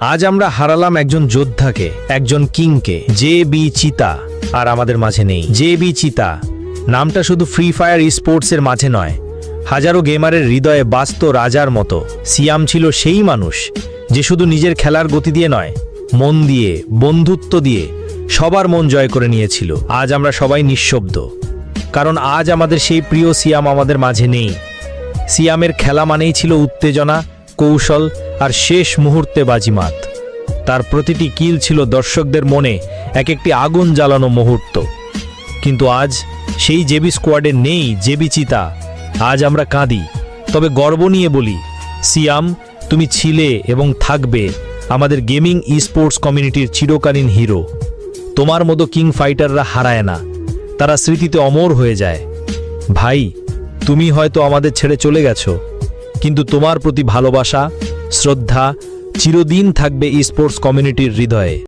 আজ আমরা হারালাম একজন যোদ্ধাকে, একজন কিংকে। জে.বি. চিতা আর আমাদের মাঝে নেই। জে.বি. চিতা নামটা শুধু ফ্রি ফায়ার স্পোর্টসের মাঝে নয়, হাজারো গেমারের হৃদয়ে বাস্ত রাজার মতো। সিয়াম ছিল সেই মানুষ যে শুধু নিজের খেলার গতি দিয়ে নয়, মন দিয়ে, বন্ধুত্ব দিয়ে সবার মন জয় করে নিয়েছিল। আজ আমরা সবাই নিঃশব্দ, কারণ আজ আমাদের সেই প্রিয় সিয়াম আমাদের মাঝে নেই। সিয়ামের খেলা মানেই ছিল উত্তেজনা, কৌশল আর শেষ মুহূর্তে বাজিমাত। তার প্রতিটি কিল ছিল দর্শকদের মনে এক একটি আগুন জ্বালানো মুহূর্ত। কিন্তু আজ সেই জেবি স্কোয়াডে নেই জেবি চিতা। আজ আমরা কাঁদি, তবে গর্ব নিয়ে বলি, সিয়াম, তুমি ছিলে এবং থাকবে আমাদের গেমিং স্পোর্টস কমিউনিটির চিরকালীন হিরো। তোমার মতো কিং ফাইটাররা হারায় না, তারা স্মৃতিতে অমর হয়ে যায়। ভাই, তুমি হয়তো আমাদের ছেড়ে চলে গেছো, কিন্তু তোমার প্রতি ভালোবাসা, শ্রদ্ধা চিরদিন থাকবে স্পোর্টস কমিউনিটির হৃদয়ে।